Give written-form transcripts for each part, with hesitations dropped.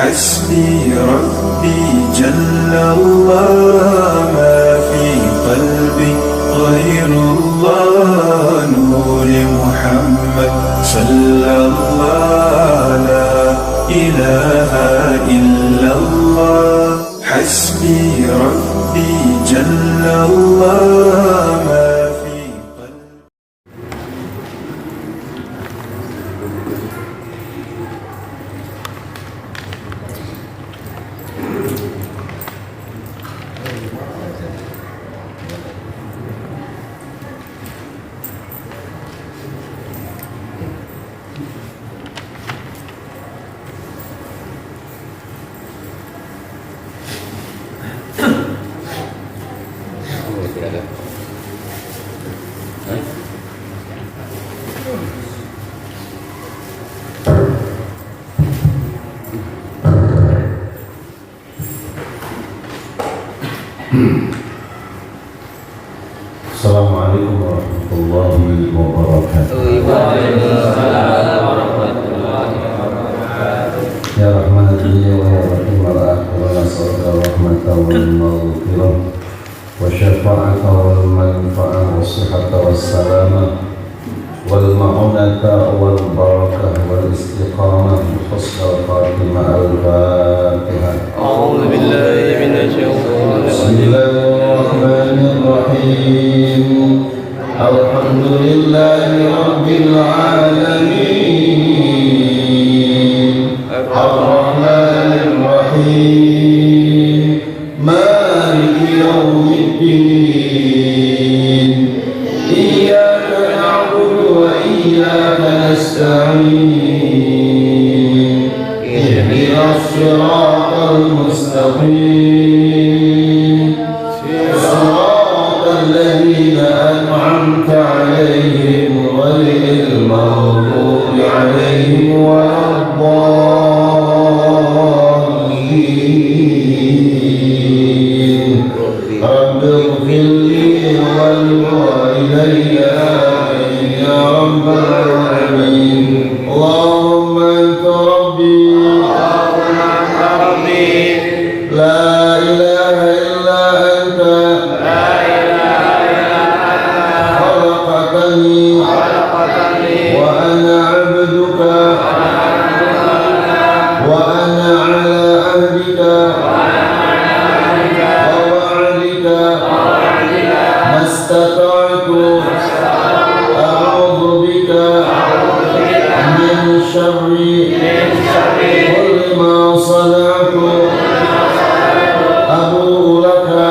حسبي ربي جل الله ما في قلبي غير الله نور محمد صلى الله لا إله إلا الله حسبي ربي جل الله ما في قلبي. Assalamualaikum warahmatullahi wabarakatuh. Ya Rahman dunia wa ya Rahim al-akhirah nas'aluka rahmatan wal maghfirah wa syafa'ata wal manfa'ah wa sihhata was salamah wal ma'unata wal barakah wal istiqamah husnul khatimah al-fatihah. A'udzu billahi minasy syaithanir rajim. Bismillahirrahmanirrahim. Alhamdulillahi rabbil alamin. Ar-Rahmanir Rahim. Maliki yaumiddin. Iyyaka na'budu wa iyyaka nasta'in. Ihdinas siratal mustaqim. Siratal ladzina an'amta 'alaihim ghairil maghdubi 'alaihim waladdallin. Rabbighfir li wa liwalidayya ya rabbal alamin. Allahumma anta rabbi la ilaha illa anta khalaqtani wa ana 'abduka wa ana 'ala ahdika wa wa'dika mastata'tu a'udzu bika min syarri kulli ma sana'tu abu'u laka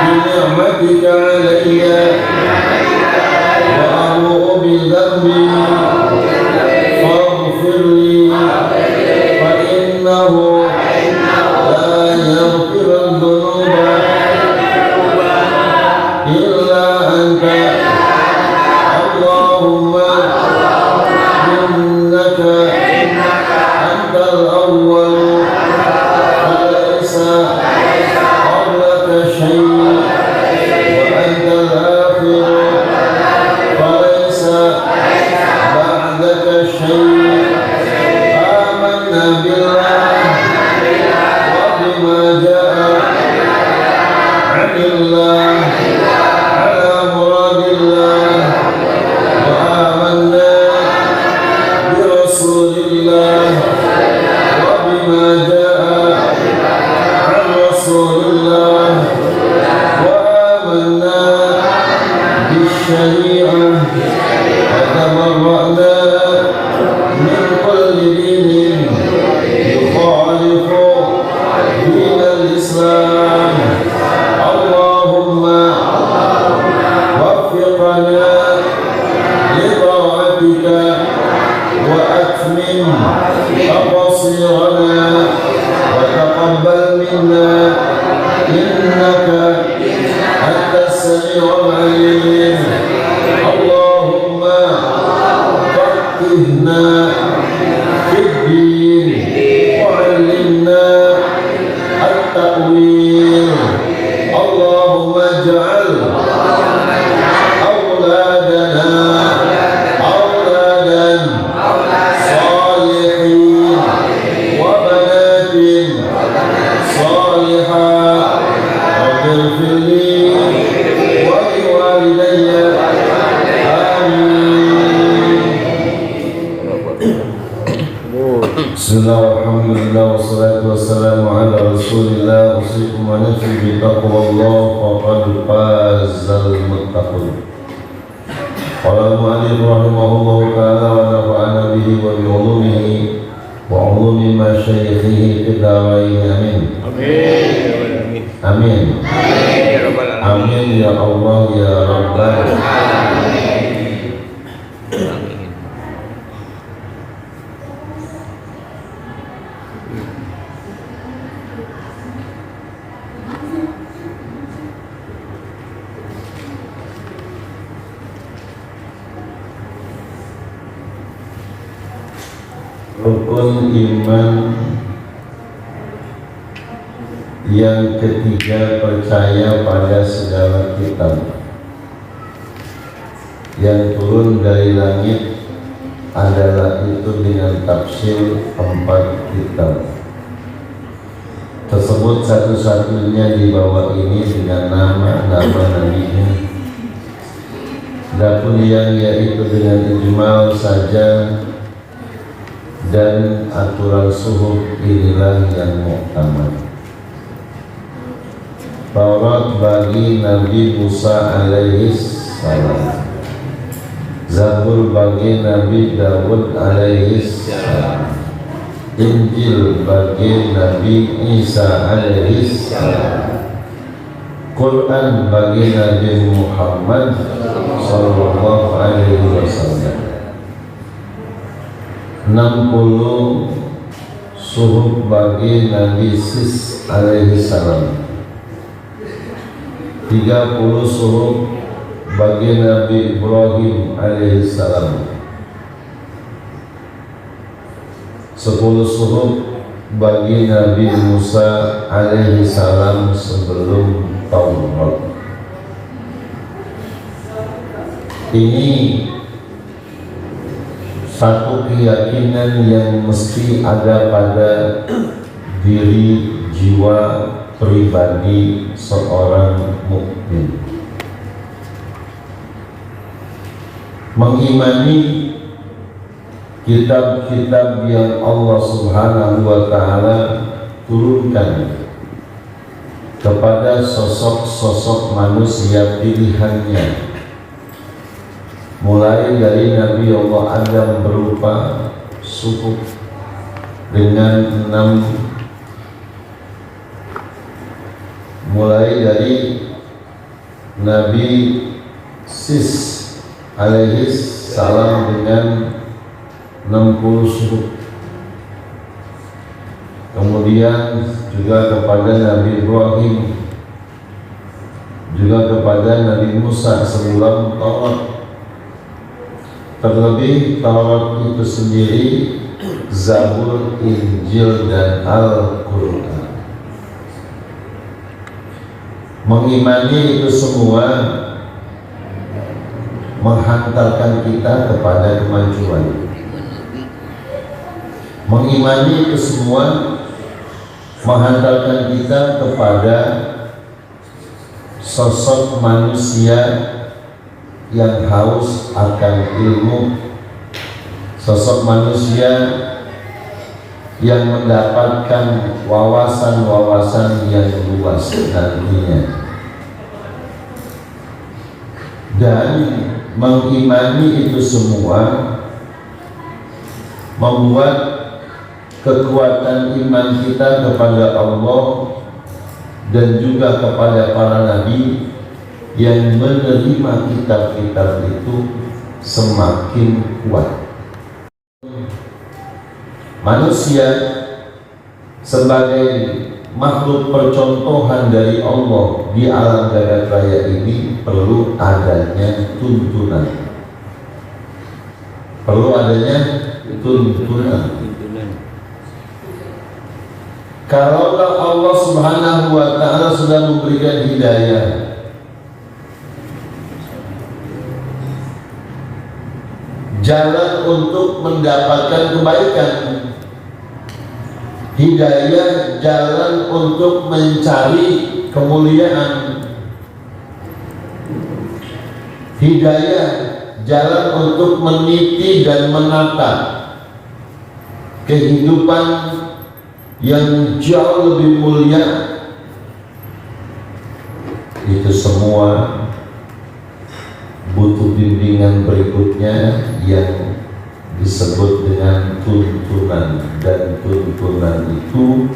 bi ni'matika 'alayya wa abu'u bi dhanbi faghfir li fa innahu la yaghfiru dhunuba illa anta. Allahumma innaka antal awwal falaysa qablaka shay'un wa antal akhir falaysa ba'daka shay'un. Amanna billahi wa bima jaa'a 'anillah ala muradillah wa amanna bi rasulillah wa bima jaa'a 'an rasulillah wa amanna bis syari'ah wa tabarra'na min kulli dinin yukhalifu dinal islam. Allahumma waffiqna li ta'atika wa atmim taqsirana wa taqabbal minna innaka antas sami'ul 'alim. Allahumma faqihna fid din wa 'allimna at-ta'wil. Allahumma ij'al auladana auladan salihin Bismillah, alhamdulillah, wassalatu wassalamu ala rasulillah. Usikum wa nafsi bitaqwallah, faqad fazal muttaqun. Qala al-mu'allif rahimahullahu ta'ala wa nafa'ana bihi wa bi'ulumihi wa ulumi masyayikhihi fid dharain. Amin. Amin. Amin ya Allah ya Rabbal alamin. Rukun iman yang ketiga, percaya pada segala kitab yang turun dari langit adalah itu dengan tafsir 4 kitab tersebut satu-satunya di bawah ini dengan nama-nama nabinya. Adapun yang yaitu dengan ijmal saja dan aturan suhuf inilah yang muktamad. Taurat bagi Nabi Musa alaihi salam, Zabur bagi Nabi Dawud alaihi salam, Injil bagi Nabi Isa alaihi salam, Quran bagi Nabi Muhammad sallallahu alaihi wasallam. 60 suhuf bagi Nabi Sis alaihi salam, 30 suhuf bagi Nabi Ibrahim alaihi salam, 10 suhuf bagi Nabi Musa alaihi salam sebelum Taurat. Ini satu keyakinan yang mesti ada pada diri jiwa pribadi seorang mukmin. Mengimani kitab-kitab yang Allah Subhanahu wa ta'ala turunkan kepada sosok-sosok manusia pilihannya, mulai dari Nabi Allah Adam berupa suhuf dengan 6, mulai dari Nabi Sis alaihi salam dengan 60 suhuf, kemudian juga kepada Nabi Ibrahim, juga kepada Nabi Musa sebelum Taurat. Terlebih Taurat itu sendiri, Zabur, Injil, dan Al-Quran. Mengimani itu semua menghantarkan kita kepada kemajuan. Mengimani itu semua menghantarkan kita kepada sosok manusia yang haus akan ilmu, sosok manusia yang mendapatkan wawasan-wawasan yang luas nantinya. Dan mengimani itu semua membuat kekuatan iman kita kepada Allah dan juga kepada para nabi yang menerima kitab-kitab itu semakin kuat. Manusia sebagai makhluk percontohan dari Allah di alam jagat raya ini perlu adanya tuntunan. Perlu adanya tuntunan. Kalau Allah Subhanahu wa ta'ala sudah memberikan hidayah, jalan untuk mendapatkan kebaikan, hidayah jalan untuk mencari kemuliaan, hidayah jalan untuk meniti dan menata kehidupan yang jauh lebih mulia, itu semua butuh bimbingan berikutnya yang disebut dengan tuntunan, dan tuntunan itu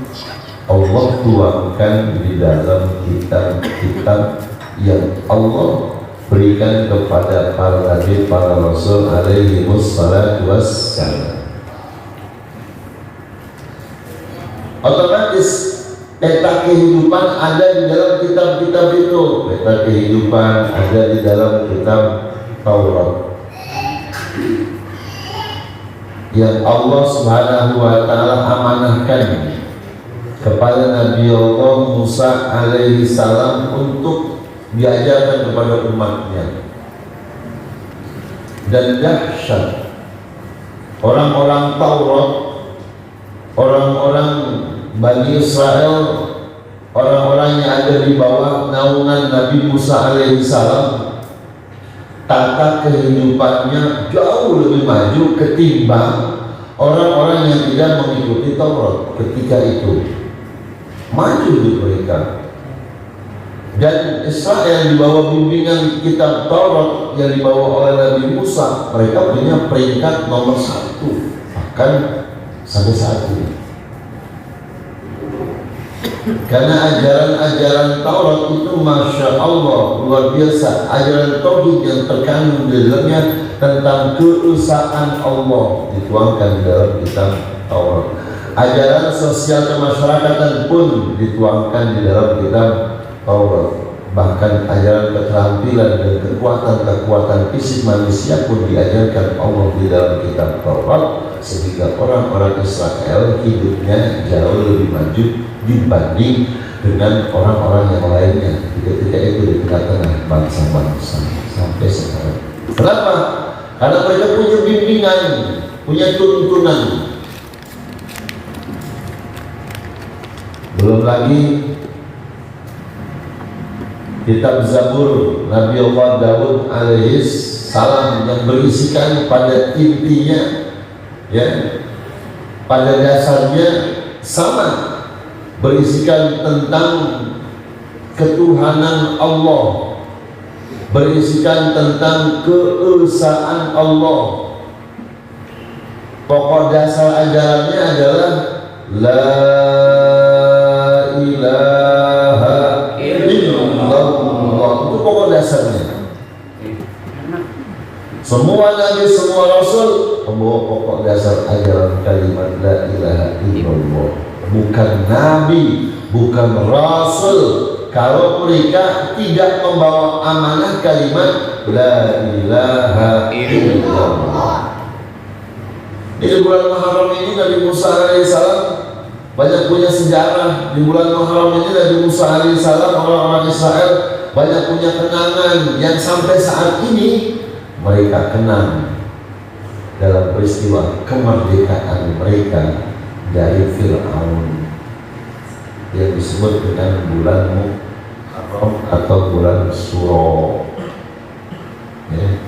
Allah tuangkan di dalam kitab-kitab yang Allah berikan kepada para nabi, para rasul alaihi wassalatu wassalam. Otomatis peta kehidupan ada di dalam kitab-kitab itu. Peta kehidupan ada di dalam kitab Taurat yang Allah Subhanahu wa taala amanahkan kepada Nabi Allah Musa alaihi salam untuk diajarkan kepada umatnya. Dan dahsyat, orang-orang Taurat, orang-orang Bani Israel, orang-orang yang ada di bawah naungan Nabi Musa alaihi salam, tata kehidupannya jauh lebih maju ketimbang orang-orang yang tidak mengikuti Taurat ketika itu. Maju di mereka. Dan Israel di bawah bimbingan kitab Taurat yang dibawa oleh Nabi Musa, mereka punya peringkat nomor 1 bahkan sampai saat ini. Karena ajaran-ajaran Taurat itu Masya Allah luar biasa. Ajaran Tauhid yang terkandung di dalamnya tentang keesaan Allah dituangkan di dalam kitab Taurat. Ajaran sosial kemasyarakatan pun dituangkan di dalam kitab Taurat. Bahkan ajaran keterampilan dan kekuatan fisik manusia pun diajarkan Allah di dalam kitab Taurat, sehingga orang-orang Israel hidupnya jauh lebih maju dibanding dengan orang-orang yang lainnya ketika itu di tengah-tengah bangsa-bangsa sampai sekarang. Kenapa? Karena mereka punya bimbingan, punya tuntunan. Belum lagi kitab Zabur Nabi Allah Daud alaihi salam yang berisikan pada intinya, ya, pada dasarnya sama, berisikan tentang ketuhanan Allah, berisikan tentang keesaan Allah. Pokok dasar ajarannya adalah la ilaha illallah. Itu pokok dasarnya. Semua nabi, semua rasul membawa pokok dasar ajaran kalimat la ilaha illallah. Bukan nabi, bukan rasul kalau mereka tidak membawa amanah kalimat la ilaha illallah. Di bulan Muharram ini Nabi Musa alaihissalam banyak punya sejarah. Di bulan Muharram ini Nabi Musa alaihissalam, orang-orang Israel banyak punya kenangan yang sampai saat ini mereka kenang dalam peristiwa kemerdekaan mereka dari Fir'aun yang disebut dengan bulan Muharram atau bulan Suro, ya.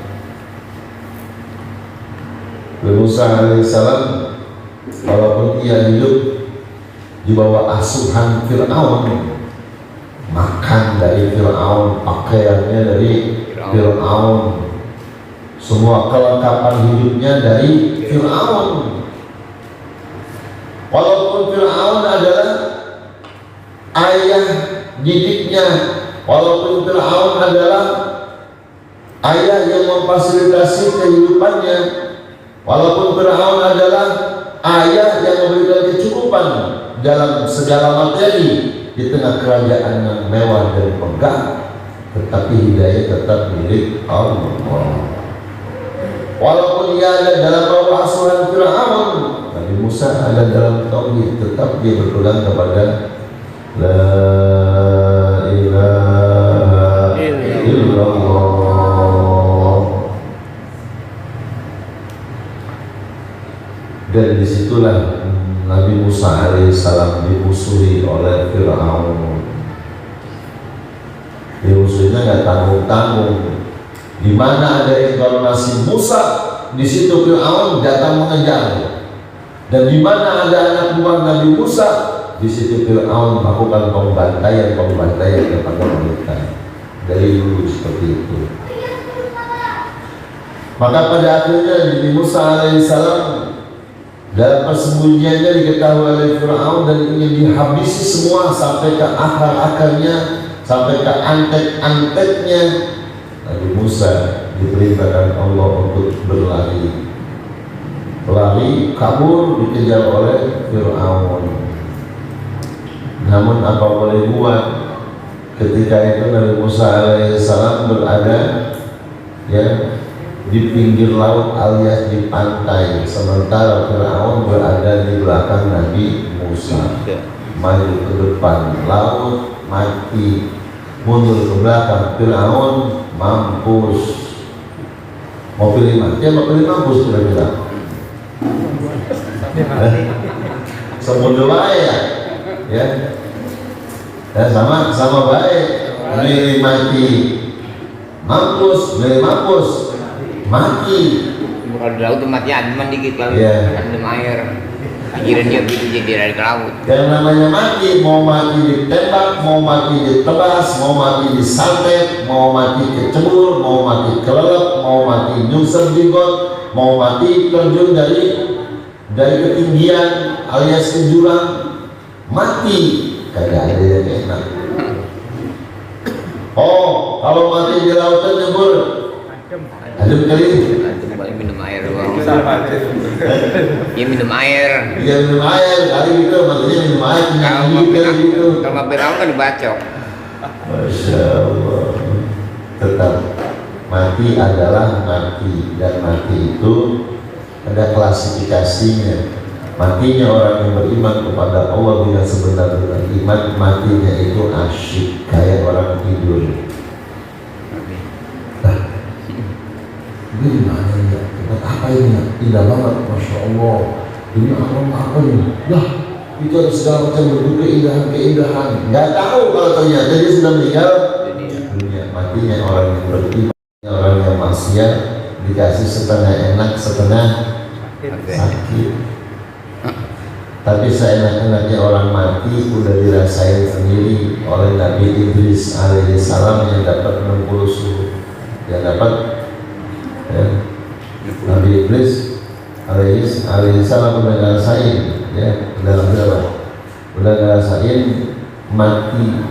Nabi Musa alaihissalam walaupun ia hidup di bawah asuhan Fir'aun, makan dari Fir'aun, pakaiannya dari Fir'aun, semua kelengkapan hidupnya dari Fir'aun. Walaupun Fir'aun adalah ayah didiknya, walaupun Fir'aun adalah ayah yang memfasilitasi kehidupannya, walaupun Fir'aun adalah ayah yang memberikan kecukupan dalam segala materi di tengah kerajaan yang mewah dan megah, tetapi hidayah tetap milik Allah. Walaupun ia ada dalam bawah asuhan Fir'aun, Nabi Musa ada dalam tauhid, tetap dia berpegang kepada la ilaha illallah. Dan disitulah Nabi Musa alaihissalam dimusuhi oleh Fir'aun. Dimusuhinya nggak tanggung-tanggung. Di mana ada inkarnasi Musa, di situ Fir'aun datang mengejar. Dan di mana ada anak buah Nabi Musa, di situ Fir'aun melakukan pembantaian kepada mereka. Dari dulu seperti itu. Maka pada akhirnya Nabi Musa alaihissalam dalam persembunyiannya diketahui oleh Fir'aun dan ingin dihabisi semua sampai ke akar-akarnya, sampai ke antek-anteknya. Nabi Musa diperintahkan Allah untuk berlari, kabur, dikejar oleh Fir'aun. Namun apa boleh buat, ketika itu Nabi Musa alaihissalam berada di pinggir laut alias di pantai, sementara Fir'aun berada di belakang Nabi Musa. Maju ke depan, laut mati, mundur ke belakang, Fir'aun mampus. Mau pilih mati, mau pilih mampus kira-kira? Semudah baik ya, sama baik. Milih mati, mampus, milih mampus, mati. Bukan di laut tuh mati adem dikit kali, adem air. Pikiran dia gitu jadi dari ke laut. Yang namanya mati, mau mati ditembak, mau mati ditebas, mau mati disantet, mau mati kecebur, mau mati kelelep, mau mati nyungsep di got, mau mati terjun dari ketinggian alias ke jurang, mati kagak ada yang enak. Oh, kalau mati di lautan nyebur, adem kali. Minum air doang. Ya minum air. Dia minum air kali gitu, maksudnya minum air gitu. Kalau Fir'aun kan dibacok. Masya Allah. Tetap mati adalah mati, dan mati itu ada klasifikasinya. Matinya orang yang beriman kepada Allah dengan sebenar-benar iman, matinya itu asyik kayak orang tidur. Ini gimana ya? Tempat apa ini ya? Indah banget, Masya Allah. Ini apa nih? Lah, itu ada segala macam bentuk keindahan. Nggak tahu kalau ternyata dia sudah meninggal dunia. Matinya orang yang beriman, orang yang maksiat, dikasih setengah enak, setengah sakit. Tapi seenak-enaknya orang mati udah dirasain sendiri oleh Nabi Idris alaihissalam yang dapat 60 suhu. Yang dapat Nabi Idris alaihissalam udah ngerasain dalam berapa? Udah ngerasain mati.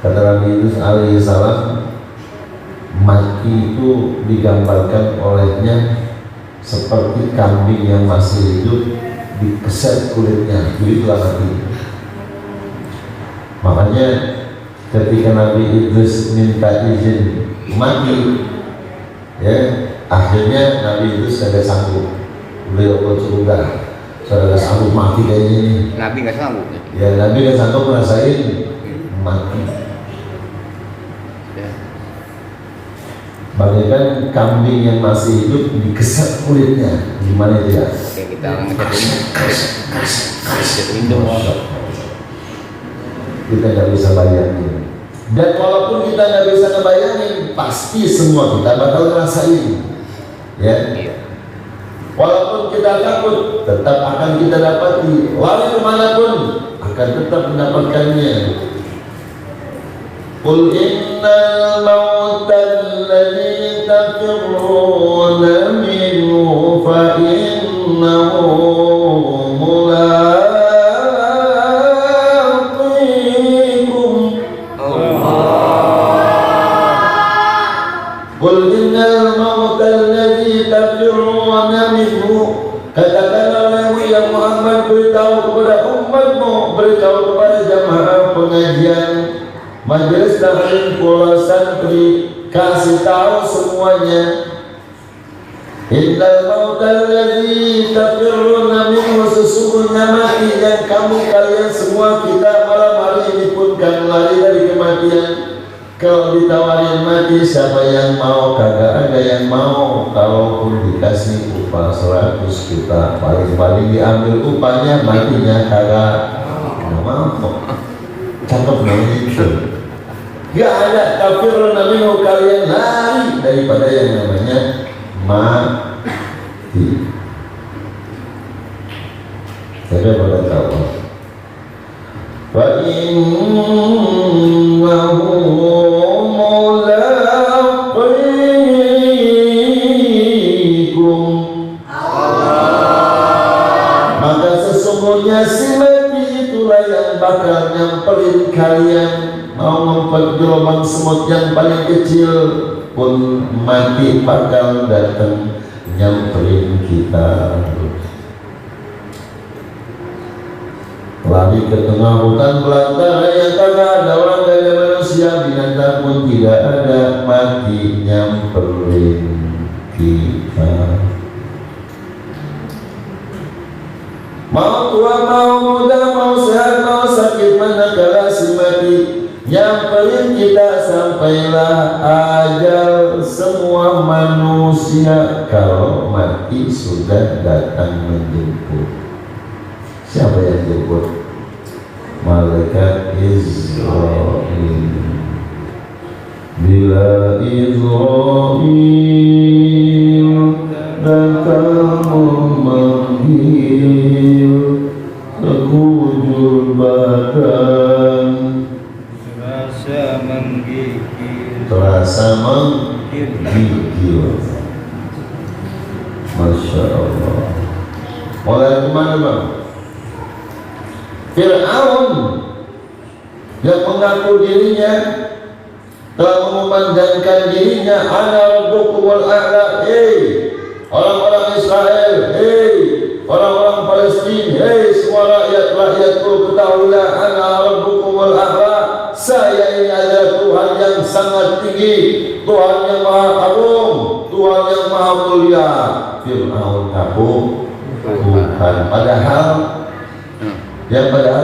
Kata Nabi Idris alaihissalam, mati itu digambarkan olehnya seperti kambing yang masih hidup dikeset kulitnya, begitulah mati. Makanya ketika Nabi Idris minta izin mati, akhirnya Nabi Idris tidak sanggup. Beliau pun surga, saudara sanggup mati kayak gini. Nabi nggak sanggup. Ya, Nabi nggak sanggup ngerasain mati. Bagaikan kambing yang masih hidup dikeset kulitnya, gimana dia? Kayak kita ngecat lindung. Kita nggak bisa bayangin. Dan walaupun kita nggak bisa ngebayangin, pasti semua kita bakal ngerasain. Walaupun kita takut, tetap akan kita dapati. Lari kemanapun, akan tetap mendapatkannya. Qul innal mautal ladzi tafirruna minhu fa innahu mulaqikum. Qul innal mautal ladzi tafirruna minhu, katakanlah ya Muhammad, beritahu kepada umatmu, beritahu kepada jamaah pengajian majelis taklim pula santri, kasih tahu semuanya. Innal mautal ladzi tafirruna minhu, sesungguhnya mati yang kalian semua, kita malam hari ini pun kan lari dari kematian. Kalau ditawarin mati, siapa yang mau? Kagak ada yang mau. Kalaupun dikasih upah 100 juta, paling-paling diambil upahnya, matinya kagak mau. Cakep namanya itu. Gak ada tafirruna minhu, kalian lari daripada yang namanya mati. Saya pada tahu. Fa innahu mulaqikum. Maka sesungguhnya si mati itulah yang bakal nyamperin kalian. Mau mempergelombang semut yang paling kecil pun mati bakal datang nyamperin kita. Lari ke tengah hutan belantara yang kagak ada orang, gak ada manusia, binatang pun tidak ada, mati nyamperin kita. Mau tua, mau muda, mau sehat, mau sakit, manakala si mati nyamperin kita, sampailah ajal semua manusia kalau mati sudah datang menjemput. Siapa yang jemput? Malaikat Israel. Bila Israel datang memanggil, sekujur badan terasa menggigil. Masya Allah. Mulai kemana bang? Fir'aun yang mengaku dirinya telah memandangkan dirinya ana rabbukumul a'la. Orang-orang Israel, orang-orang Palestina, semua rakyat-rakyatku, ketahuilah ana rabbukumul a'la. Saya ini adalah Tuhan yang sangat tinggi, Tuhan yang maha agung, Tuhan yang maha mulia. Fir'aun ngaku Tuhan, padahal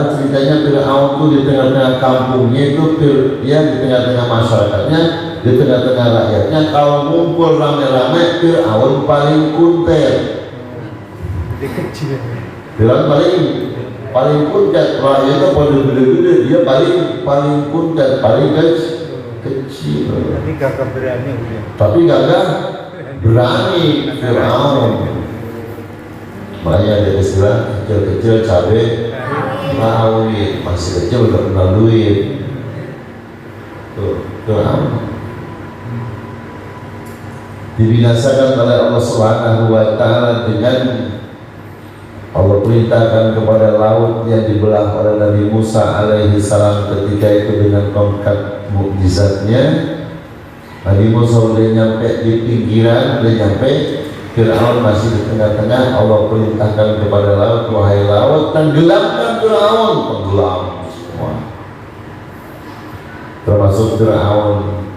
ceritanya Fir'aun itu di tengah-tengah kampungnya itu, dia di tengah-tengah masyarakatnya, di tengah-tengah rakyatnya, kalau ngumpul rame-rame Fir'aun paling kuntet. Fir'aun paling kuntet, rakyatnya pada gede-gede, dia paling kuntet, paling kecil. Tapi gagah berani Fir'aun. Makanya ada istilah kecil-kecil cabai rawit, masih kecil udah kenal duit. Tuh dibinasakan oleh Allah Subhanahu wa Ta'ala dengan Allah perintahkan kepada laut yang dibelah oleh Nabi Musa alaihi salam ketika itu dengan tongkat mukjizatnya. Nabi Musa udah nyampe di pinggiran, udah nyampe, Fir'aun masih di tengah-tengah. Allah perintahkan kepada laut, wahai laut, tenggelamkan Fir'aun. Tenggelam semua, termasuk Fir'aun.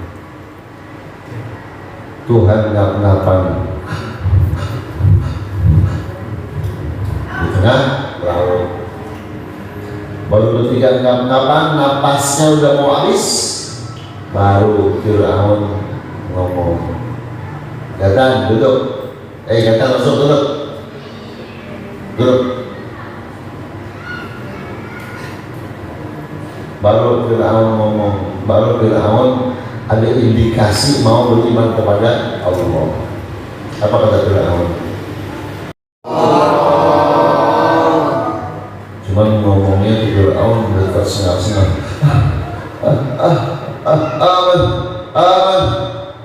Tuhan ngap-ngapan di tengah laut. Baru ketika ngap-ngapan, napasnya udah mau habis, baru Fir'aun ngomong, datang duduk. Kata langsung duduk. Baru Fir'aun ngomong, baru Fir'aun ada indikasi mau beriman kepada Allah. Apa kata Fir'aun? Cuman ngomongnya di Fir'aun udah tersengal-sengal.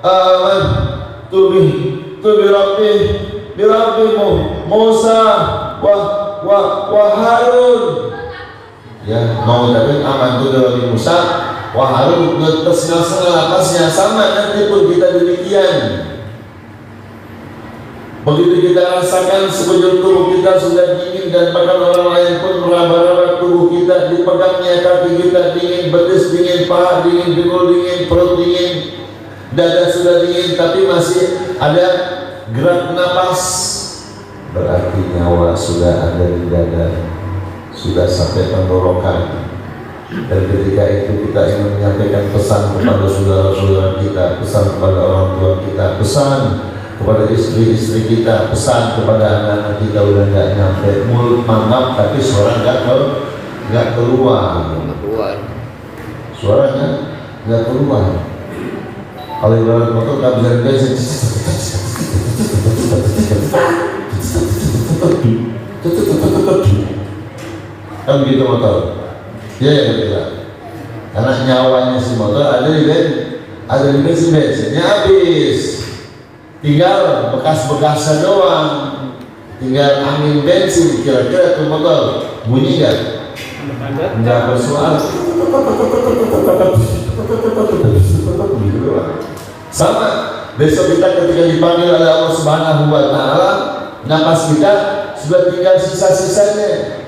Aman, tubi Rabbimu Musa wa Harun. Ya, mau tapi aman tuh dari Musa wa Harun, tersengal-sengal atasnya. Sama nanti pun kita demikian. Begitu kita rasakan sekujur tubuh kita sudah dingin, dan bahkan orang lain pun meraba-raba tubuh kita, dipegangnya kaki kita dingin, betis dingin, paha dingin, pinggul dingin, perut dingin, dada sudah dingin, tapi masih ada gerak napas, berarti nyawa sudah ada di dada, sudah sampai tenggorokan. Dan ketika itu kita ingin menyampaikan pesan kepada saudara-saudara kita, pesan kepada orang tua kita, pesan kepada istri-istri kita, pesan kepada anak-anak kita, udah nggak nyampe, mulut mangap tapi suara nggak keluar, suaranya nggak keluar. Kalau ibarat motor nggak bisa digeser, kan begitu motor. Ya betul. Karena nyawanya si motor ada di bensinnya habis, tinggal bekas-bekasnya doang, tinggal angin bensin. Kira-kira tuh motor bunyi nggak bersuara, sama. Besok kita ketika dipanggil oleh Allah Subhanahu wa Ta'ala, napas kita sudah tinggal sisa-sisanya.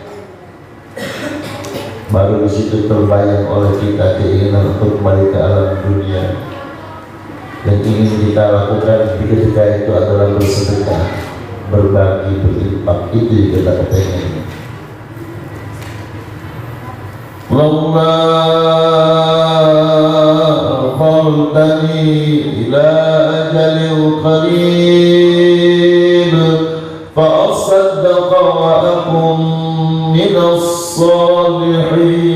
Baru di situ terbayang oleh kita keinginan untuk kembali ke alam dunia. Yang ingin kita lakukan ketika itu adalah bersedekah, berbagi, berinfak. Itu yang kita kepengen. Allahumma khaltani ila ajalil qarib fa asaddaqa wa akum minas salihin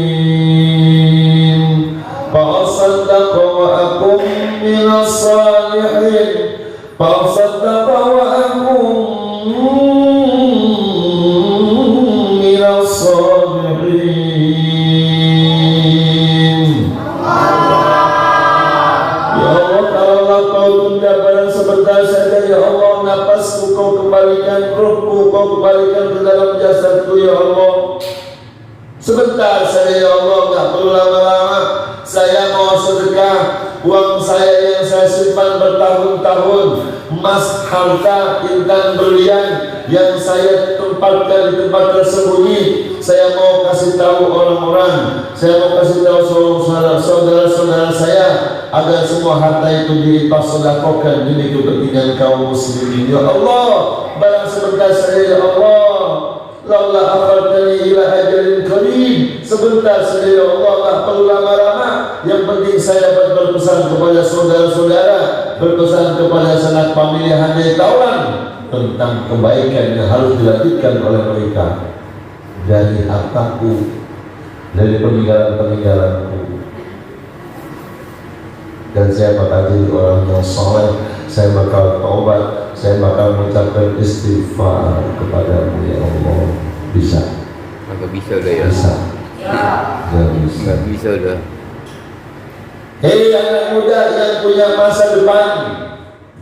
fa asaddaqa wa akum minas salihin fa asaddaqa wa akum minas salihin. Sebentar saja ya Allah, napasku kau kembalikan, ruhku kau kembalikan ke dalam jasadku ya Allah. Sebentar saja ya Allah, tak perlu lama-lama. Saya mau sedekah uang saya yang saya simpan bertahun-tahun, emas, harta, intan, berlian yang saya tempatkan di tempat tersembunyi. Saya mau kasih tahu orang-orang, saya mau kasih tahu saudara-saudara saya agar semua harta itu dilipat sedekahkan demi kepentingan kaum muslimin. Ya Allah, barang sebentar saja ya Allah, laula akhartani ila ajalin qarib, sebentar saja ya Allah, tak perlu lama-lama. Yang penting saya berpesan kepada saudara-saudara, berpesan kepada sanak pemilihan dari taulan tentang kebaikan yang harus dilanjutkan oleh mereka dari hartaku, dari peninggalan-peninggalanku. Dan saya bakal jadi orang yang soleh, saya bakal taubat, saya bakal mengucapkan istighfar kepadamu ya Allah. Bisa? Agak bisa udah ya. Bisa. Bisa. Bisa udah. Hei anak muda yang punya masa depan,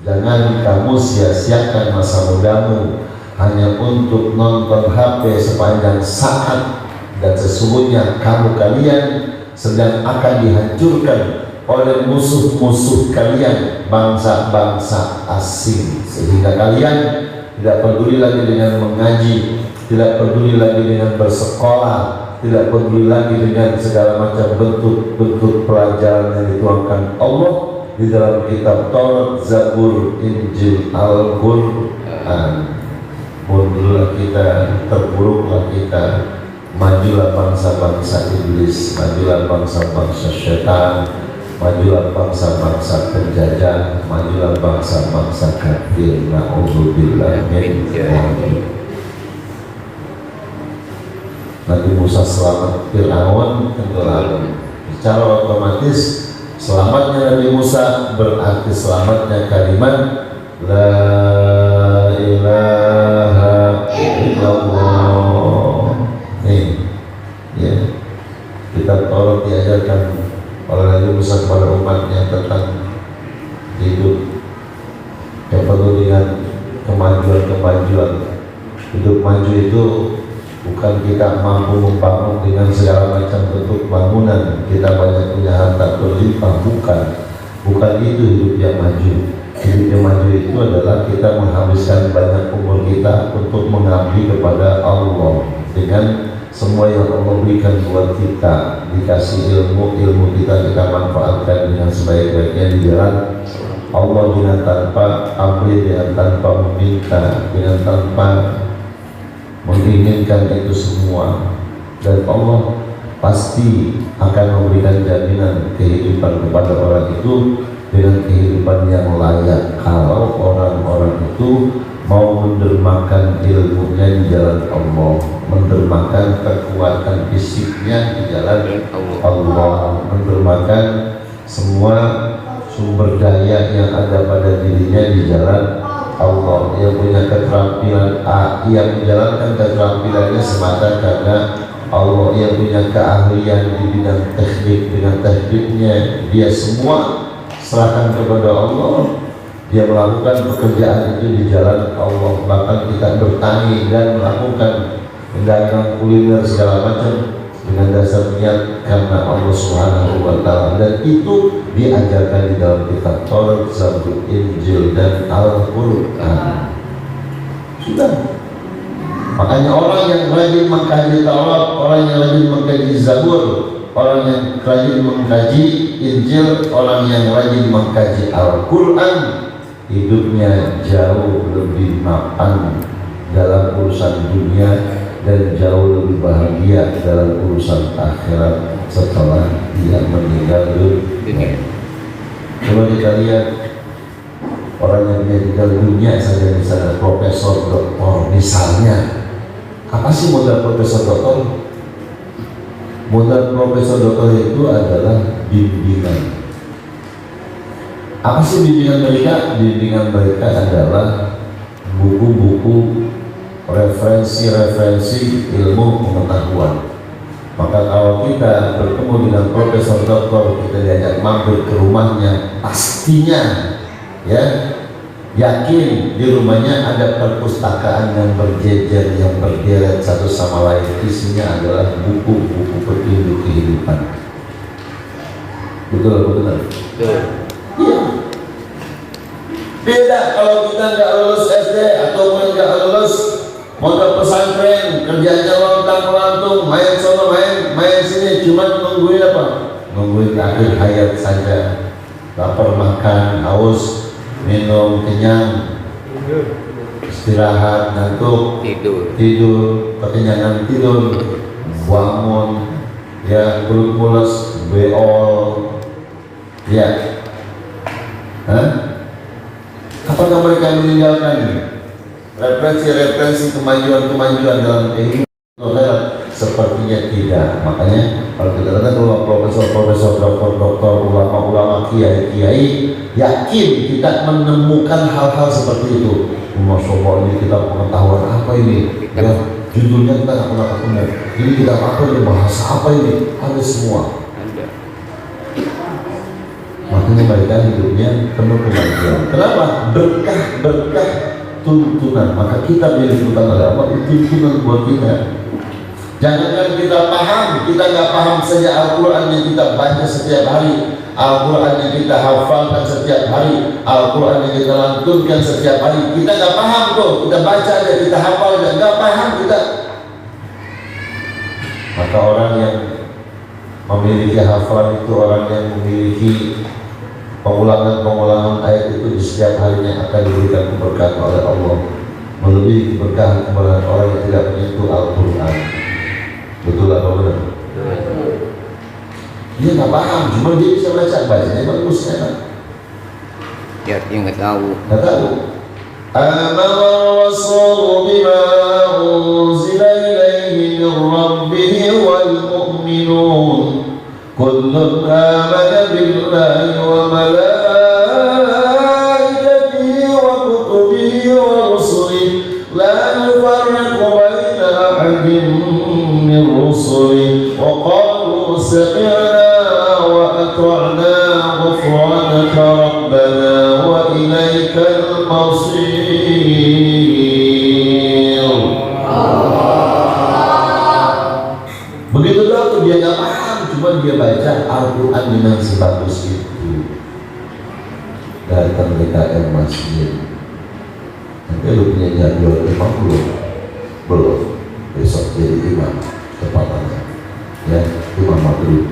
jangan kamu sia-siakan masa mudamu hanya untuk nonton HP sepanjang saat, dan sesungguhnya kalian sedang akan dihancurkan oleh musuh-musuh kalian, bangsa-bangsa asing, sehingga kalian tidak peduli lagi dengan mengaji, tidak peduli lagi dengan bersekolah, tidak peduli lagi dengan segala macam bentuk-bentuk pelajaran yang dituangkan Allah di dalam kitab Taurat, Zabur, Injil, Al-Quran. Mundurlah kita, terburuklah kita, majulah bangsa-bangsa iblis, majulah bangsa-bangsa syaitan, majulah bangsa-bangsa penjajah, majulah bangsa-bangsa kafir. Na'udzubillah min dzalik. Nabi Musa selamat Fir'aun tenggelam. Secara otomatis selamatnya Nabi Musa berarti selamatnya kalimat La ilaha illallah. Nih, ya, kita Taurat diajarkan oleh Nabi Musa kepada umatnya tentang hidup yang penuh dengan kemajuan. Hidup maju itu bukan kita mampu membangun dengan segala macam bentuk bangunan, kita banyak punya harta berlimpah, bukan itu hidup yang maju. Hidup yang maju itu adalah kita menghabiskan banyak umur kita untuk mengabdi kepada Allah dengan semua yang Allah berikan buat kita. Dikasih ilmu kita manfaatkan dengan sebaik-baiknya di jalan Allah, dengan tanpa ambil, dengan tanpa meminta, dengan tanpa menginginkan itu semua. Dan Allah pasti akan memberikan jaminan kehidupan kepada orang itu dengan kehidupan yang layak kalau orang-orang itu mau mendermakan ilmunya di jalan Allah, mendermakan kekuatan fisiknya di jalan Allah, mendermakan semua sumber daya yang ada pada dirinya di jalan Allah. Yang punya keterampilan yang menjalankan keterampilannya semata karena Allah yang punya keahlian di bidang teknik, dengan tekniknya dia semua serahkan kepada Allah. Dia melakukan pekerjaan itu di jalan Allah, bahkan kita bertani dan melakukan pedagang kuliner segala macam dengan dasar niat karena Allah Subhanahu wa Ta'ala, dan itu diajarkan di dalam kitab Taurat, Zabur, Injil dan Al-Qur'an. Sudah. Makanya orang yang rajin mengkaji Taurat, orang yang rajin mengkaji Zabur, orang yang rajin mengkaji Injil, orang yang rajin mengkaji Al-Qur'an, hidupnya jauh lebih mapan dalam urusan dunia dan jauh lebih bahagia dalam urusan akhirat setelah dia meninggal dunia. Coba kita lihat orang yang meninggal dunia saja, misalnya profesor, doktor misalnya. Apa sih modal profesor doktor? Modal profesor doktor itu adalah bimbingan. Apa sih bimbingan mereka? Bimbingan mereka adalah buku-buku, referensi-referensi ilmu pengetahuan. Maka kalau kita bertemu dengan profesor doktor, kita diajak mampir ke rumahnya, pastinya ya yakin di rumahnya ada perpustakaan yang berjejer, yang berderet satu sama lain. Isinya adalah buku-buku petunjuk kehidupan. Betul. Iya. Beda kalau kita nggak lulus SD ataupun nggak lulus mondok pesantren, kerjanya lontang-lantung, main sono main sini, cuma nungguin apa? Nungguin akhir hayat saja. Lapar makan, haus minum, kenyang istirahat, ngantuk tidur, kekenyangan tidur, bangun ya perut pulas, beol ya. Apakah mereka meninggalkan referensi kemajuan dalam kehidupan? Sepertinya tidak. Makanya kalau kita lihat kalau profesor, doktor, ulama, kiai, yakin kita menemukan hal-hal seperti itu. Masya Allah, ini kita pengetahuan apa ini? Ya, judulnya kita nggak pernah ketemu. Ini kita apa ini? Bahasa apa ini? Ada semua. Makanya mereka hidupnya penuh kemajuan. Kenapa? Berkah tuntunan. Maka kita tuntunan oleh Allah, itu tuntunan buat kita. Jangankan kita paham, kita nggak paham saja Al-Quran yang kita baca setiap hari, Al-Quran yang kita hafalkan setiap hari, Al-Quran yang kita lantunkan setiap hari. Kita nggak paham tuh, kita baca aja, kita hafal aja, nggak paham kita. Maka orang yang memiliki hafalan itu orang yang memiliki pengulangan ayat itu di setiap harinya akan diberikan keberkahan oleh Allah, melebihi keberkahan kepada orang yang tidak menyentuh Al-Quran. Betul apa benar? Dia nggak paham, cuma dia bisa bacanya bagus, enak. Ya, dia nggak tahu. Amana Rasul bima unzila ilaihi min rabbih wal mu'minun kullun amana billahi wa malaikatihi wa kutubihi wa rusulihi la nufarriqu baina ahadin min rusulihi wa qalu sami'na wa ata'na ghufranaka rabbana wa ilaikal masir. Begitu tuh dia nggak paham, cuma dia baca Al-Quran dengan sebagus itu. Datang ke KM masjid. Nanti lu punya jadwal imam belum? Besok jadi imam tepatannya, ya imam maghrib.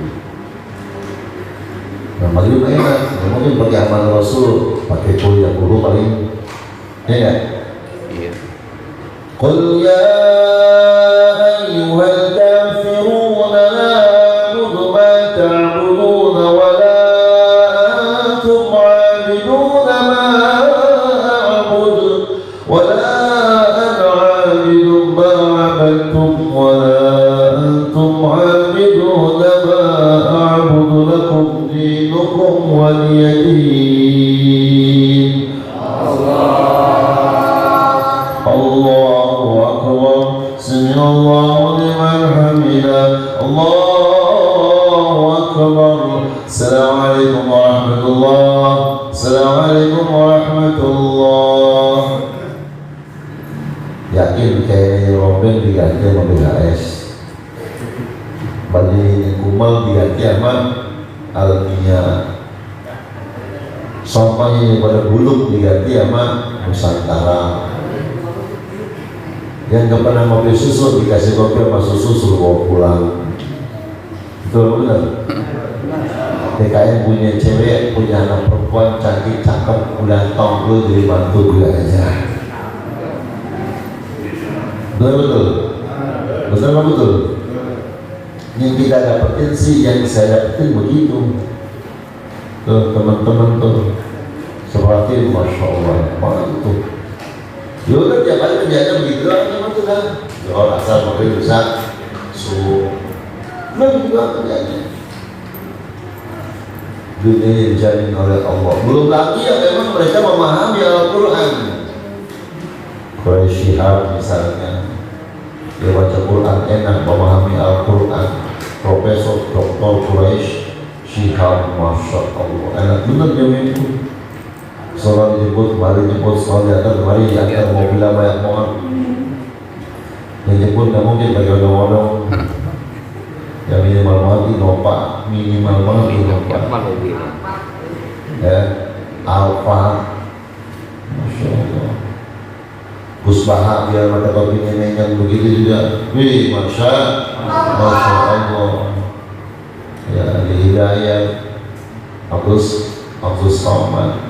Nah maghrib enak, mungkin pakai amal Rasul, pakai kuliah guru paling, ya. Iya. Qul ya ayyuhal kafiruna la a'budu ma ta'buduna wa la antum 'abiduna ma a'budu wa la ana 'abidun ma 'abadtum wa la antum 'abiduna ma a'budu lakum dinukum waliya din. Allahu akbar. Sami Allahu liman حميدا الله أكبر السلام عليكم ورحمة الله السلام عليكم ورحمة الله. Yakin kayak Robin diganti sama BHS, Bali Kumal diganti sama Almia, sampahnya pada Buluk diganti sama Nusantara. Yang gak pernah ngopi susu dikasih kopi sama susu suruh bawa pulang. Betul benar? TKN punya cewek, punya anak perempuan cantik, cakep, udah tong lu jadi bantu gue aja. Betul? Betul apa betul? Yang kita dapetin sih, yang saya dapetin begitu. Tuh teman-teman tuh, seperti Masya Allah, mantu. Yaudah tiap hari kerjanya begitu lah, teman tuh kan. Oh asal mobil bisa, juga kerjanya. Dunia yang dijamin oleh Allah. Belum lagi yang memang mereka memahami Al-Quran. Quraisy Shihab misalnya, dia baca Quran enak, memahami Al-Quran. Profesor Dr. Quraisy Shihab, Masya Allah, enak bener dia itu. Soal disebut, kemarin nyebut, soal diantar, kemarin diantar mobil banyak banget. Yang nyebut gak mungkin bagi odong-odong. Yang minimal banget Innova, minimal banget Innova. Ya, Alfa, Masya Allah. Kusbaha biar mata kopinya nengang begitu juga. Wih, Masya Allah. Ya, Ali Hidayat, Abdus Somad.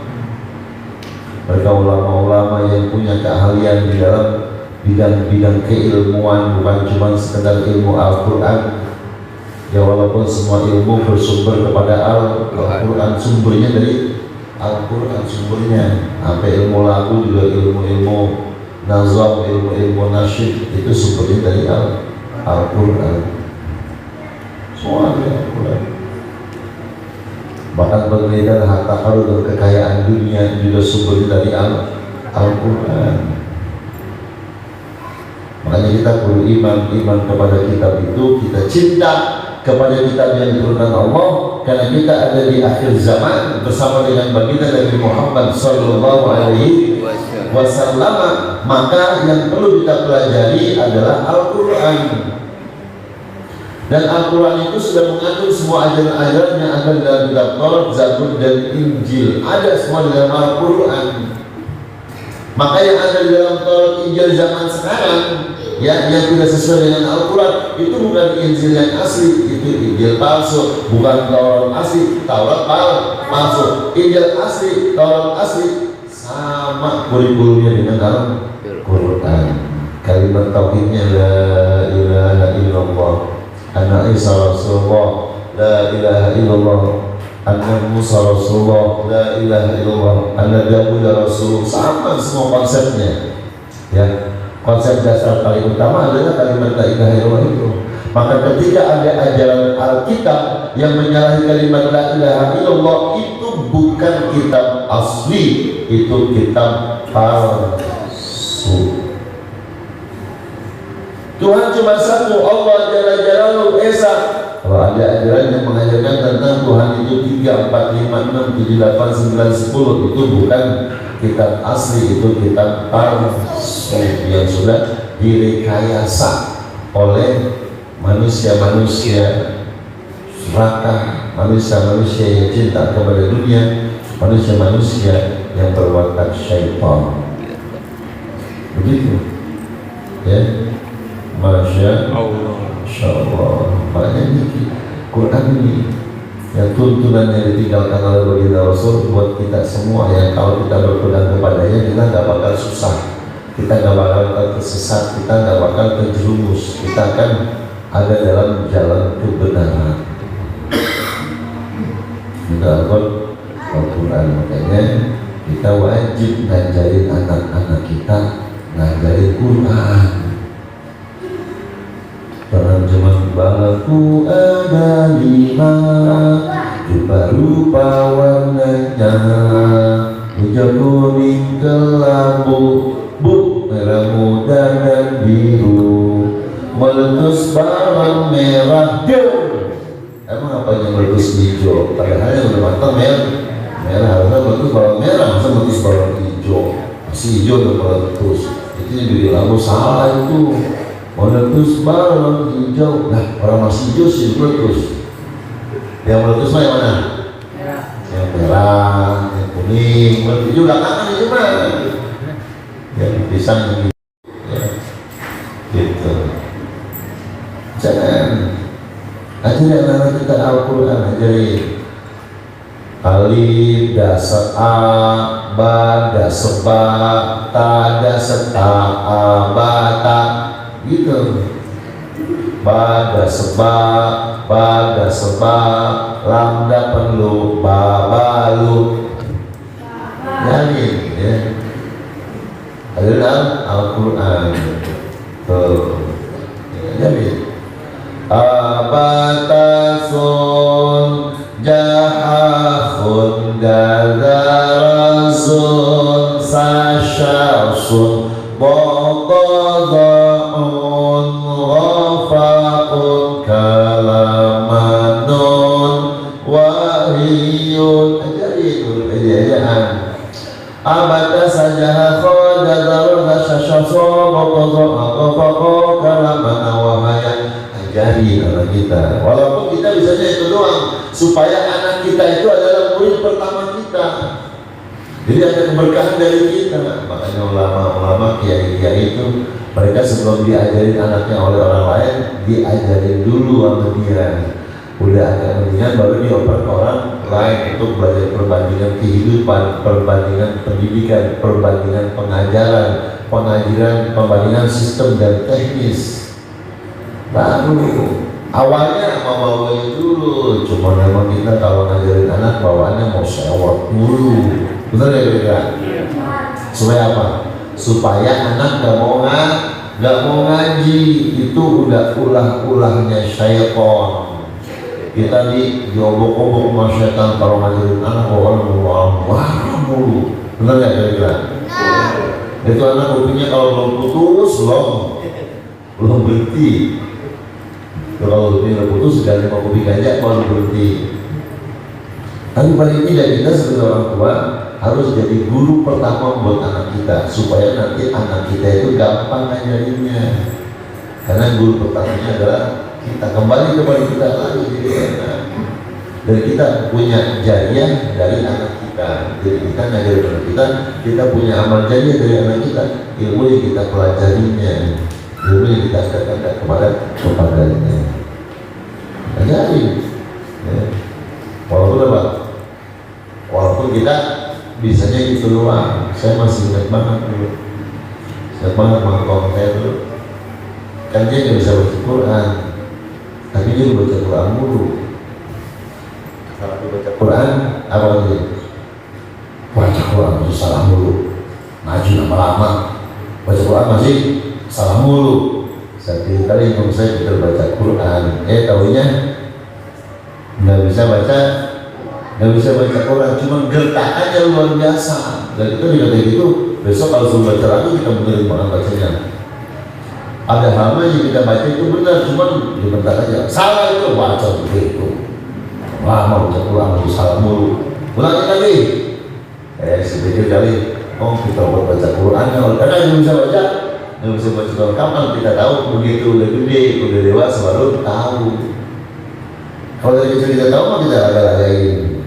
Mereka ulama-ulama yang punya keahlian di dalam bidang-bidang keilmuan, bukan cuma sekedar ilmu Al-Quran. Ya walaupun semua ilmu bersumber kepada Al-Quran, sumbernya dari Al-Quran sumbernya. Sampai ilmu lagu juga ilmu-ilmu nazam, ilmu-ilmu nasyid itu sumbernya dari Al-Quran. Semua dari Al-Quran. Bahkan penggeledahan harta karun dan kekayaan dunia juga sumbernya dari Al-Quran. Makanya kita perlu iman kepada kitab itu, kita cinta kepada kitab yang diturunkan Allah, karena kita ada di akhir zaman bersama dengan baginda Nabi Muhammad sallallahu alaihi wasallam. Maka yang perlu kita pelajari adalah Al-Quran. Dan Al-Quran itu sudah mengandung semua ajaran-ajaran yang ada dalam kitab Taurat, Zabur, dan Injil. Ada semua dalam Al-Quran. Maka yang ada di dalam Taurat, Injil zaman sekarang, ya, yang tidak sesuai dengan Al-Quran, itu bukan Injil yang asli, itu Injil palsu. Bukan Taurat asli, Taurat palsu. Injil asli, Taurat asli, sama kurikulumnya dengan Al-Quran. Kalimat tauhidnya la ilaha illallah, Anna Isa Rasulullah, la ilaha illallah, Anna Musa Rasulullah, la ilaha illallah, Anna Dawud Rasulullah. Sama semua konsepnya. Ya, konsep dasar paling utama adalah kalimat la ilaha illallah itu. Maka ketika ada ajaran Alkitab yang menyalahi kalimat la ilaha illallah, itu bukan kitab asli, itu kitab palsu. Tuhan cuma satu, Allah Jalla Jalaluhu Esa. Kalau ada ajaran yang mengajarkan tentang Tuhan itu 3, 4, 5, 6, 7, 8, 9, 10, itu bukan kitab asli, itu kitab palsu yang sudah direkayasa oleh manusia-manusia serakah, manusia-manusia yang cinta kepada dunia, manusia-manusia yang berwatak syaitan. Begitu, ya. Masya Allah. Makanya ini Quran ini yang tuntunan yang ditinggalkan oleh baginda Rasul buat kita semua, yang kalau kita berpegang kepadanya kita nggak bakal susah, kita nggak bakal tersesat, kita nggak bakal terjerumus, kita akan ada dalam jalan kebenaran. Kita Al-Quran. Makanya kita wajib ngajarin anak-anak kita ngajarin Quran. Terjemahan balaku ada 5, rupa-rupa warnanya, hijau, kuning, kelabu, merah muda dan biru, meletus bawang merah, emang apa yang meletus hijau? Padahal yang udah matang merah, harusnya meletus bawang merah, masa meletus bawang hijau? Masih hijau udah meletus. Itu yang dibilang salah itu. Meletus bawang hijau, nah orang masih hijau sih meletus. Yang meletus mah yang mana? Yang merah, yang kuning, meletus juga kan itu mah. Yang pisang yang ya, gitu. Jangan ajarin anak kita Al-Quran, ajarin alif dasar a, ba dasar ba, ta dasar ta, a ba ta, gitu. Ba dasar ba dasar ba, lam perlu ba balu. Jadi ya, adalah Al-Quran. Jadi abatasun jahafun dadarazun sasyasun botoda'un ghafa'un kalamanun wahiyun. Ajaran abata sajaha khadadaru sasyasun botoda'un ghafa'un kalamanun wahiyun. Ajari anak kita, walaupun kita bisanya itu doang, supaya anak kita itu adalah murid pertama kita. Jadi ada keberkahan dari kita. Makanya ulama-ulama kiai-kiai itu mereka sebelum diajarin anaknya oleh orang lain, diajarin dulu sama dia. Udah agak mendingan baru dioper ke orang lain untuk belajar perbandingan kehidupan, perbandingan pendidikan, perbandingan pengajaran, perbandingan sistem dan teknis. Baru awalnya bawa-bawa dulu, cuma memang kita kalau ngajarin anak bawaannya mau sewot dulu, bener ya kira-kira? Supaya apa? Supaya anak gak mau ngaji, itu udah ulah-ulahnya syaitan. Kita diobok-obok sama syaitan kalau ngajarin anak bawaan wah mulu, bener ya kira-kira? Itu anak kupingnya kalau belum putus belum berhenti. Kalau udah putus sudah 5 kuping aja baru berhenti. Tapi paling tidak kita sebagai orang tua harus jadi guru pertama buat anak kita, supaya nanti anak kita itu gampang ngajarinnya. Karena guru pertamanya adalah kita. Kembali kepada kita lagi jadi enak. Dan kita punya jariah dari anak kita. Jadi kita ngajarin anak kita punya amal jariah dari anak kita. Ilmu yang kita pelajarinya, ilmu yang kita katakan kepadanya. Ajarin ya. Walaupun kita bisanya gitu doang. Saya masih ingat banget dulu, mangkong saya dulu kan dia nggak bisa baca Quran, tapi dia baca Quran mulu. Kalau baca Quran apa lagi? Baca Quran itu salah mulu, ngaji lama-lama, baca Quran masih salah mulu. Satu kali kalau saya kita baca Quran, tahunya nggak bisa baca Quran, cuma gertakannya luar biasa. Dan itu juga kayak gitu. Besok kalau suruh baca lagi kita benerin banget bacanya. Ada hal yang kita baca itu benar, cuma dibentar aja. Salah itu baca begitu. Lama baca Quran itu salah mulu. Ulangi lagi. Sedikit kali. Oh kita buat baca Quran kalau kadang nggak bisa baca. Nggak bisa baca kapan kita tahu begitu udah gede, udah dewasa baru tahu. Kalau dari kecil kita tahu mah kita agak-agakain.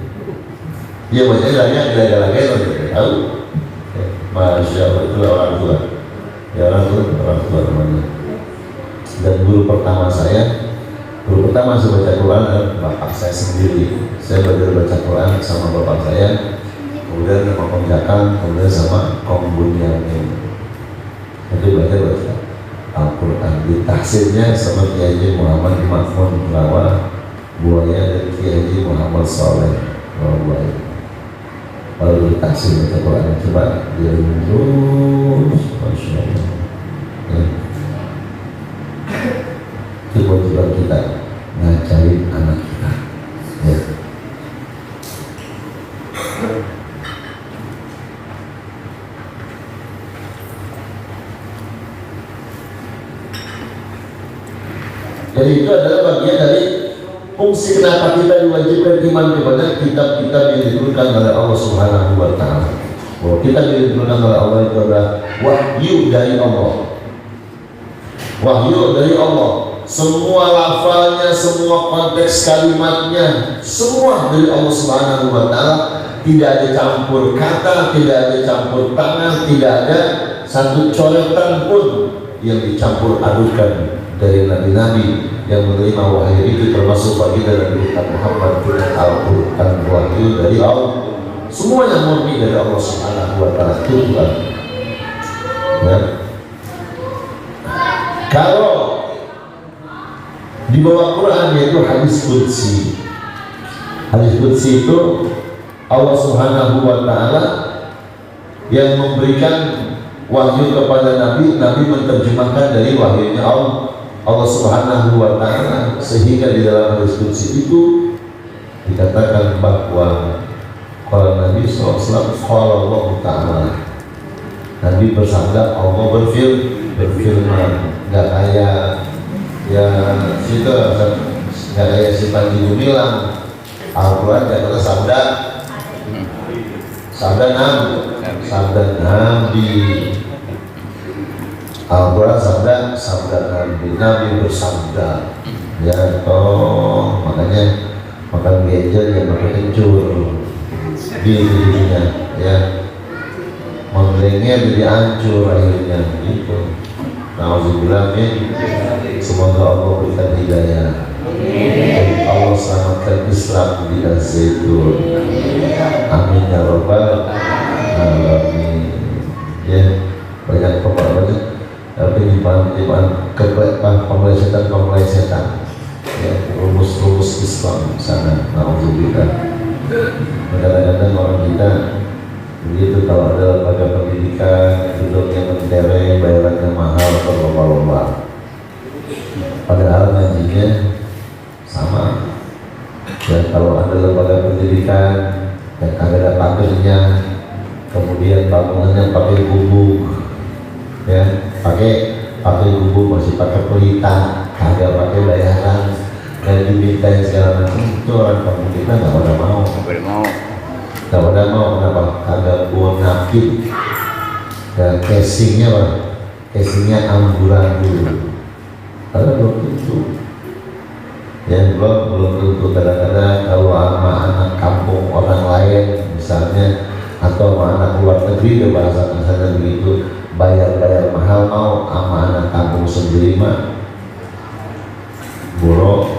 Dia bacanya kita agak-agakain kita tahu. Masya Allah itu orang tua. Ya orang tua namanya. Dan guru pertama saya baca Quran adalah bapak saya sendiri. Saya belajar baca Quran sama bapak saya, kemudian sama Om Jakang, kemudian sama Om Bunyamin. Itu baca Al-Quran. Ditafsirnya sama Kiai Muhammad Mahmud Lawa Buaya dan Kiai Muhammad Saleh Buaya. Lalu ditafsir baca Quran, coba dia terus, Masya Allah. Itu kewajiban kita ngajarin anak kita. Ya. itu adalah bagian dari fungsi kenapa kita diwajibkan iman kepada kitab-kitab yang diturunkan oleh Allah Subhanahu wa Ta'ala. Bahwa kita diturunkan oleh Allah itu adalah wahyu dari Allah. Wahyu dari Allah. Semua lafalnya, semua konteks kalimatnya, semua dari Allah Subhanahu wa Ta'ala. Tidak ada campur kata, tidak ada campur tangan, tidak ada satu coretan pun yang dicampur adukan dari nabi-nabi yang menerima wahyu itu, termasuk bagian dari kitab Muhammad, Al-Quran, wahyu dari Allah. Semuanya murni dari Allah Subhanahu wa Ta'ala. Tuhan. Ya. Kalau di bawah Quran yaitu hadis qudsi. Hadis qudsi itu Allah Subhanahu wa Ta'ala yang memberikan wahyu kepada Nabi, Nabi menerjemahkan dari wahyunya Allah Subhanahu wa Ta'ala, sehingga di dalam hadis qudsi itu dikatakan bahwa kalau Nabi SAW Allah Ta'ala, Nabi bersabda, Allah berfirman, nggak kayak ya situ, nggak kayak si Panji Gumilang. Al-Quran adalah sabda Nabi. Al-Quran sabda Nabi bersabda. Ya toh makanya makan genjer ya makan kencur di dunia ya, membelengnya jadi hancur akhirnya gitu. Nauzubillah min. Semoga Allah berikan hidayah. Allah selamatkan Islam di Az-Zaitun. Amin ya rabbal alamin. Ya, banyak penyimpangan pemelesetan ya, rumus Islam sana. Nauzubillah. Kadang-kadang orang kita begitu, kalau ada lembaga pendidikan duduknya mentereng, bayarannya mahal, berlomba-lomba. Padahal ngajinya sama. Ya, kalau ada lembaga pendidikan yang ada pagernya, kemudian bangunannya pakai gubuk, ya pakai gubuk, masih pakai pelita, kagak pakai bayaran, dan dimintain segala macam, itu orang kampung kita nggak pada mau. Nggak pada mau, kenapa? Kagak buang napkin. Dan casingnya apa? Casingnya amburadul. Karena belum tentu. Ya belum tentu. Kadang-kadang kalau sama anak kampung orang lain misalnya, atau sama anak luar negeri, dia bahasa misalnya begitu, bayar mahal, mau sama anak kampung sendiri mah buruk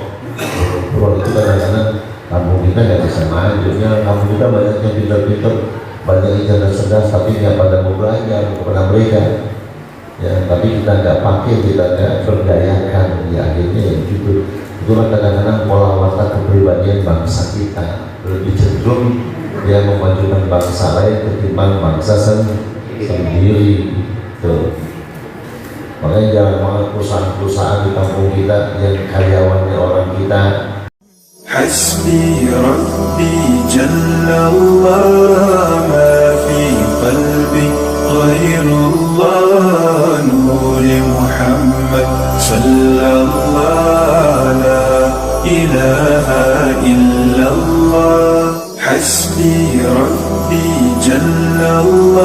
itu kadang-kadang kampung kita nggak bisa maju. Ya, kampung kita banyak yang pintar-pintar, banyak yang cerdas, tapi nggak pada mau belajar kepada mereka. Ya, tapi kita nggak pakai, kita nggak berdayakan. Ya akhirnya ya gitu. Itulah kadang-kadang pola watak kepribadian bangsa kita lebih cenderung dia memajukan bangsa lain ketimbang bangsa sendiri. Tuh. Makanya jangan banget perusahaan-perusahaan di kampung kita yang karyawannya orang kita. حسبي ربي جل الله ما في قلبي غير الله نور محمد صلى الله لا إله إلا الله حسبي ربي جل الله